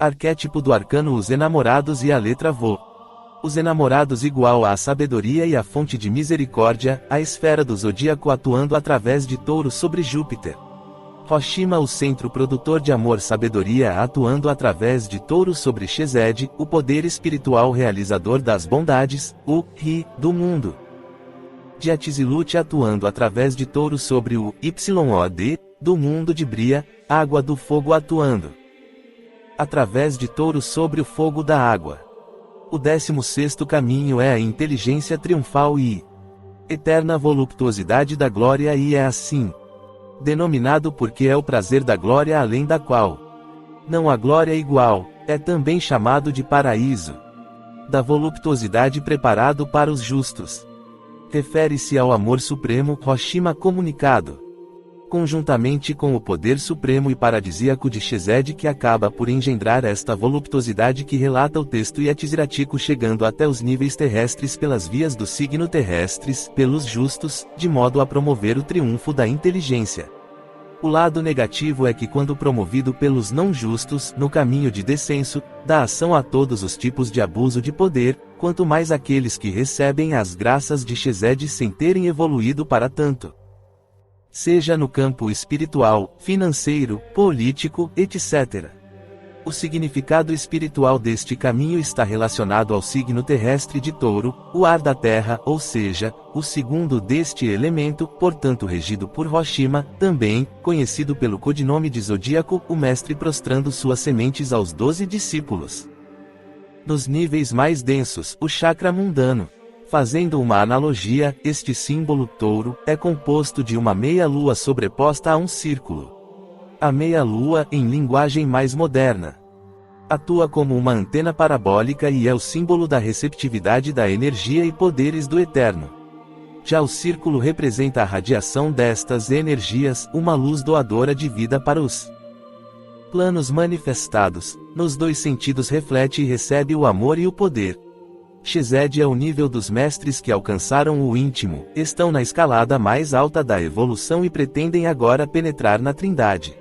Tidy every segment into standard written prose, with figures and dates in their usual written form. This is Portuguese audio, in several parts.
Arquétipo do arcano: os enamorados e a letra Vô. Os enamorados igual à sabedoria e a fonte de misericórdia, a esfera do zodíaco atuando através de Touro sobre Júpiter. Hiroshima: o centro produtor de amor, sabedoria atuando através de Touro sobre Chesed, o poder espiritual realizador das bondades, o Ri do mundo. Diatizilut atuando através de Touro sobre o Yod do mundo de Bria, água do fogo atuando através de Touro sobre o fogo da água. O 16º caminho é a inteligência triunfal e eterna voluptuosidade da glória, e é assim denominado porque é o prazer da glória além da qual não há glória igual. É também chamado de paraíso da voluptuosidade preparado para os justos. Refere-se ao amor supremo, Hiroshima comunicado conjuntamente com o poder supremo e paradisíaco de Chesed, que acaba por engendrar esta voluptuosidade que relata o texto Yetziratico, chegando até os níveis terrestres pelas vias do signo terrestres, pelos justos, de modo a promover o triunfo da inteligência. O lado negativo é que, quando promovido pelos não justos, no caminho de descenso, dá ação a todos os tipos de abuso de poder, quanto mais aqueles que recebem as graças de Chesed sem terem evoluído para tanto. Seja no campo espiritual, financeiro, político, etc. O significado espiritual deste caminho está relacionado ao signo terrestre de Touro, o ar da terra, ou seja, o segundo deste elemento, portanto regido por Hiroshima, também, conhecido pelo codinome de Zodíaco, o mestre prostrando suas sementes aos 12 discípulos. Nos níveis mais densos, o chakra mundano. Fazendo uma analogia, este símbolo touro é composto de uma meia-lua sobreposta a um círculo. A meia-lua, em linguagem mais moderna, atua como uma antena parabólica e é o símbolo da receptividade da energia e poderes do Eterno. Já o círculo representa a radiação destas energias, uma luz doadora de vida para os planos manifestados. Nos dois sentidos reflete e recebe o amor e o poder. Chesed é o nível dos mestres que alcançaram o íntimo, estão na escalada mais alta da evolução e pretendem agora penetrar na Trindade.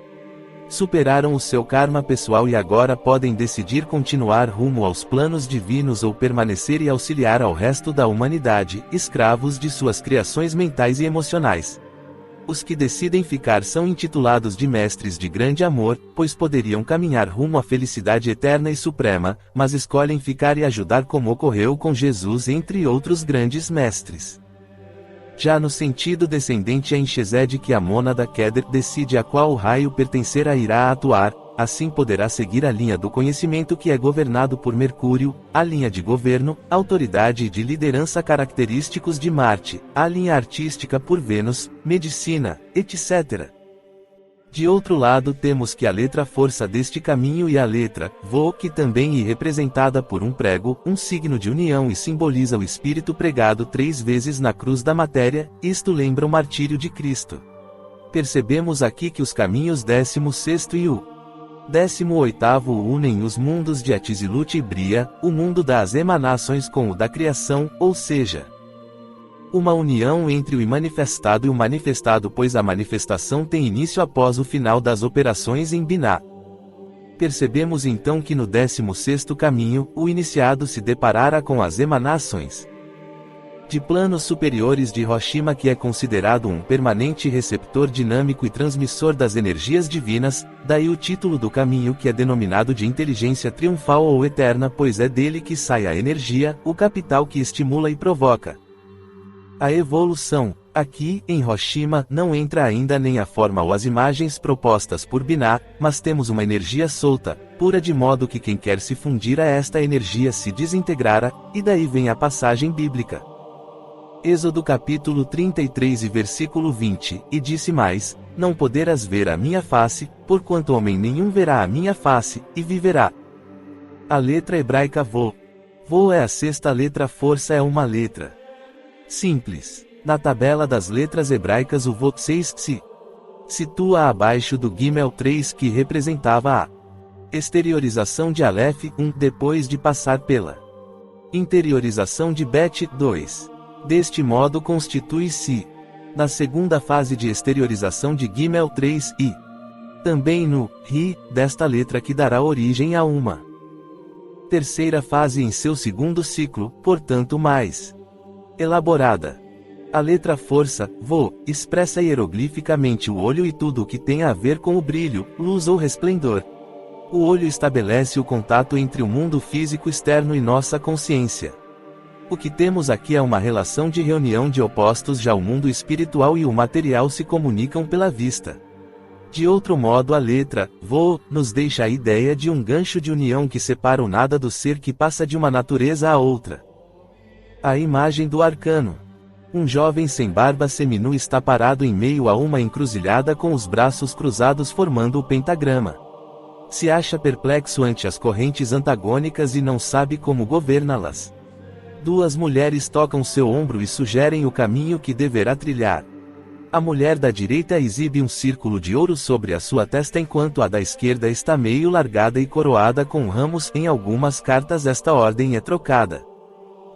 Superaram o seu karma pessoal e agora podem decidir continuar rumo aos planos divinos ou permanecer e auxiliar ao resto da humanidade, escravos de suas criações mentais e emocionais. Os que decidem ficar são intitulados de mestres de grande amor, pois poderiam caminhar rumo à felicidade eterna e suprema, mas escolhem ficar e ajudar, como ocorreu com Jesus entre outros grandes mestres. Já no sentido descendente é em Chesed que a mônada Keter decide a qual raio pertencerá irá atuar, assim poderá seguir a linha do conhecimento que é governado por Mercúrio, a linha de governo, autoridade e de liderança característicos de Marte, a linha artística por Vênus, medicina, etc. De outro lado temos que a letra força deste caminho e a letra Vô, que também é representada por um prego, um signo de união e simboliza o espírito pregado 3 vezes na cruz da matéria, isto lembra o martírio de Cristo. Percebemos aqui que os caminhos 16º e o 18º unem os mundos de Atzilut e Bria, o mundo das emanações com o da criação, ou seja, uma união entre o imanifestado e o manifestado, pois a manifestação tem início após o final das operações em Binah. Percebemos então que no 16º caminho, o iniciado se deparara com as emanações de planos superiores de Hiroshima, que é considerado um permanente receptor dinâmico e transmissor das energias divinas, daí o título do caminho, que é denominado de inteligência triunfal ou eterna, pois é dele que sai a energia, o capital que estimula e provoca a evolução. Aqui, em Hiroshima, não entra ainda nem a forma ou as imagens propostas por Binah, mas temos uma energia solta, pura, de modo que quem quer se fundir a esta energia se desintegrara, e daí vem a passagem bíblica. Êxodo capítulo 33 e versículo 20, e disse mais: não poderás ver a minha face, porquanto homem nenhum verá a minha face, e viverá. A letra hebraica Vô. Vô é a sexta letra, força é uma letra simples. Na tabela das letras hebraicas o Vô 6 se situa abaixo do Gimel 3, que representava a exteriorização de Aleph 1, depois de passar pela interiorização de Bet 2. Deste modo constitui-se na segunda fase de exteriorização de Gimel 3 e Também no ri desta letra que dará origem a uma terceira fase em seu segundo ciclo, portanto mais elaborada. A letra força, vo, expressa hieroglificamente o olho e tudo o que tem a ver com o brilho, luz ou resplendor. O olho estabelece o contato entre o mundo físico externo e nossa consciência. O que temos aqui é uma relação de reunião de opostos, já o mundo espiritual e o material se comunicam pela vista. De outro modo, a letra vo nos deixa a ideia de um gancho de união que separa o nada do ser, que passa de uma natureza a outra. A imagem do arcano. Um jovem sem barba seminu está parado em meio a uma encruzilhada com os braços cruzados formando o pentagrama. Se acha perplexo ante as correntes antagônicas e não sabe como governá-las. Duas mulheres tocam seu ombro e sugerem o caminho que deverá trilhar. A mulher da direita exibe um círculo de ouro sobre a sua testa, enquanto a da esquerda está meio largada e coroada com ramos. Em algumas cartas esta ordem é trocada.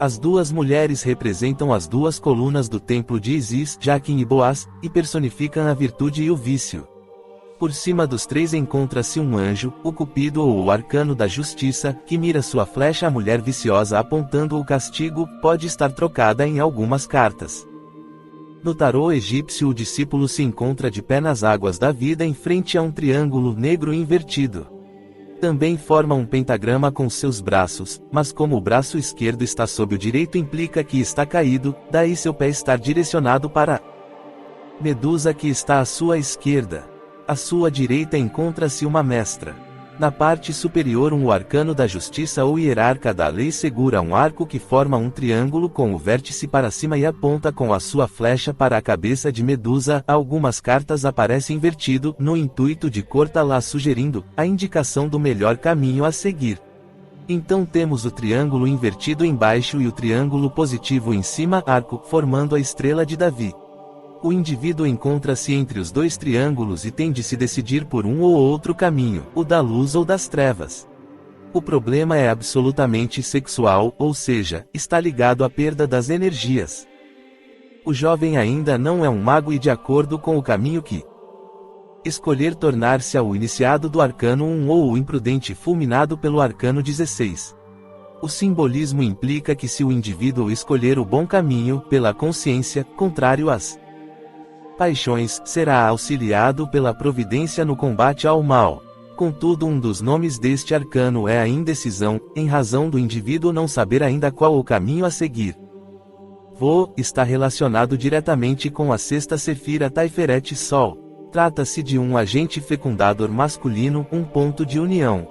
As duas mulheres representam as duas colunas do templo de Isis, Jaquim e Boaz, e personificam a virtude e o vício. Por cima dos três encontra-se um anjo, o Cupido ou o arcano da justiça, que mira sua flecha à mulher viciosa apontando o castigo. Pode estar trocada em algumas cartas. No tarô egípcio, o discípulo se encontra de pé nas águas da vida em frente a um triângulo negro invertido. Também forma um pentagrama com seus braços, mas como o braço esquerdo está sob o direito implica que está caído, daí seu pé estar direcionado para a Medusa, que está à sua esquerda. À sua direita encontra-se uma mestra. Na parte superior, o arcano da justiça ou hierarca da lei segura um arco que forma um triângulo com o vértice para cima e aponta com a sua flecha para a cabeça de Medusa. Algumas cartas aparecem invertido, no intuito de cortá-la, sugerindo a indicação do melhor caminho a seguir. Então temos o triângulo invertido embaixo e o triângulo positivo em cima, arco, formando a estrela de Davi. O indivíduo encontra-se entre os dois triângulos e tem de se decidir por um ou outro caminho, o da luz ou das trevas. O problema é absolutamente sexual, ou seja, está ligado à perda das energias. O jovem ainda não é um mago e, de acordo com o caminho que escolher, tornar-se ao iniciado do arcano 1 ou o imprudente fulminado pelo arcano 16. O simbolismo implica que, se o indivíduo escolher o bom caminho, pela consciência, contrário às paixões, será auxiliado pela providência no combate ao mal. Contudo, um dos nomes deste arcano é a indecisão, em razão do indivíduo não saber ainda qual o caminho a seguir. Vo está relacionado diretamente com a sexta sefira Taiferet Sol. Trata-se de um agente fecundador masculino, um ponto de união.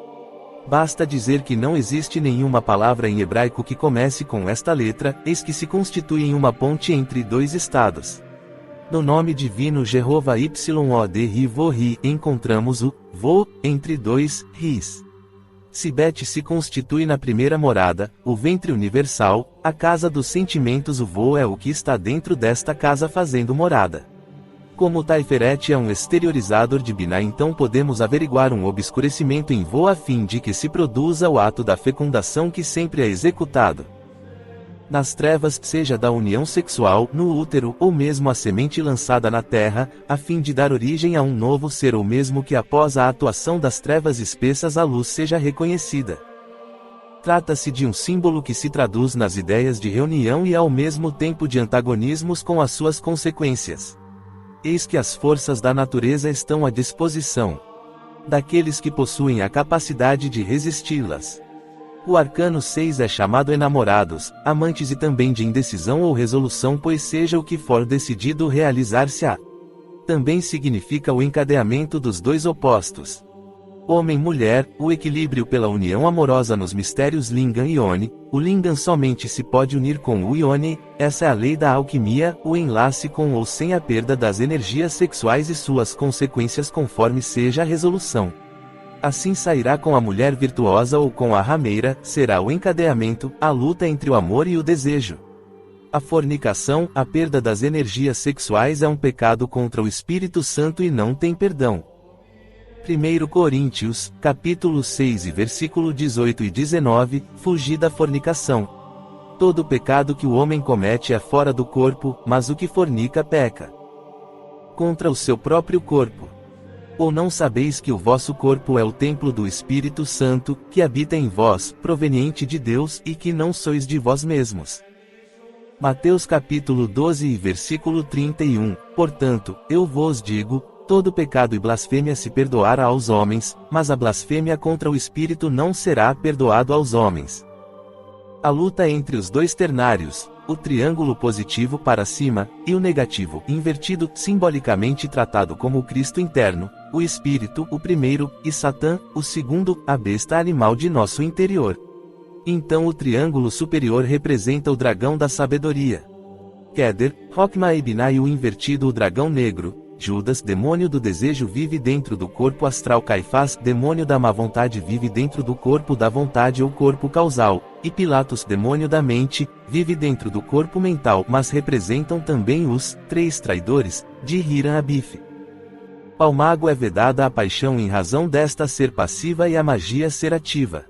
Basta dizer que não existe nenhuma palavra em hebraico que comece com esta letra, eis que se constitui em uma ponte entre dois estados. No nome divino Jeová Yod Vo Ri encontramos o Vo entre dois ris. Sibete se constitui na primeira morada, o ventre universal, a casa dos sentimentos. O Vo é o que está dentro desta casa fazendo morada. Como Taiferet é um exteriorizador de Binah, então podemos averiguar um obscurecimento em Vo a fim de que se produza o ato da fecundação que sempre é executado nas trevas, seja da união sexual, no útero, ou mesmo a semente lançada na terra, a fim de dar origem a um novo ser, ou mesmo que após a atuação das trevas espessas a luz seja reconhecida. Trata-se de um símbolo que se traduz nas ideias de reunião e ao mesmo tempo de antagonismos com as suas consequências. Eis que as forças da natureza estão à disposição daqueles que possuem a capacidade de resisti-las. O arcano 6 é chamado enamorados, amantes e também de indecisão ou resolução, pois seja o que for decidido realizar-se-á. Também significa o encadeamento dos dois opostos. Homem-mulher, o equilíbrio pela união amorosa nos mistérios Lingam e Yoni. O Lingam somente se pode unir com o Yoni, essa é a lei da alquimia, o enlace com ou sem a perda das energias sexuais e suas consequências conforme seja a resolução. Assim sairá com a mulher virtuosa ou com a rameira, será o encadeamento, a luta entre o amor e o desejo. A fornicação, a perda das energias sexuais, é um pecado contra o Espírito Santo e não tem perdão. 1 Coríntios, capítulo 6 e versículo 18 e 19, fugir da fornicação. Todo pecado que o homem comete é fora do corpo, mas o que fornica peca contra o seu próprio corpo. Ou não sabeis que o vosso corpo é o templo do Espírito Santo, que habita em vós, proveniente de Deus, e que não sois de vós mesmos? Mateus capítulo 12 e versículo 31. Portanto, eu vos digo, todo pecado e blasfêmia se perdoará aos homens, mas a blasfêmia contra o Espírito não será perdoado aos homens. A luta entre os dois ternários, o triângulo positivo para cima, e o negativo invertido, simbolicamente tratado como o Cristo interno, o Espírito, o primeiro, e Satã, o segundo, a besta animal de nosso interior. Então o triângulo superior representa o dragão da sabedoria. Keder, Hokmah e Binah, o invertido, o dragão negro. Judas, demônio do desejo, vive dentro do corpo astral. Caifás, demônio da má vontade, vive dentro do corpo da vontade ou corpo causal. E Pilatos, demônio da mente, vive dentro do corpo mental, mas representam também os 3 traidores, de Hiram Abif. Ao mago é vedada a paixão em razão desta ser passiva e a magia ser ativa.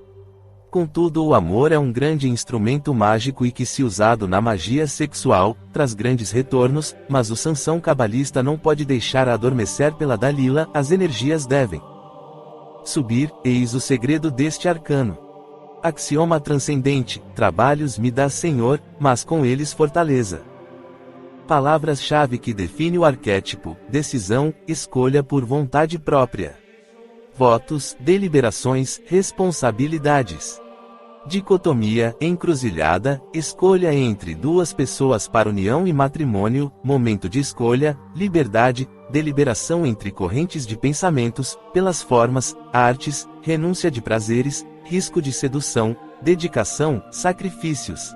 Contudo, o amor é um grande instrumento mágico e que, se usado na magia sexual, traz grandes retornos, mas o Sansão cabalista não pode deixar adormecer pela Dalila, as energias devem subir, eis o segredo deste arcano. Axioma transcendente, trabalhos me dá Senhor, mas com eles fortaleza. Palavras-chave que define o arquétipo: decisão, escolha por vontade própria. Votos, deliberações, responsabilidades. Dicotomia, encruzilhada, escolha entre duas pessoas para união e matrimônio, momento de escolha, liberdade, deliberação entre correntes de pensamentos, pelas formas, artes, renúncia de prazeres, risco de sedução, dedicação, sacrifícios.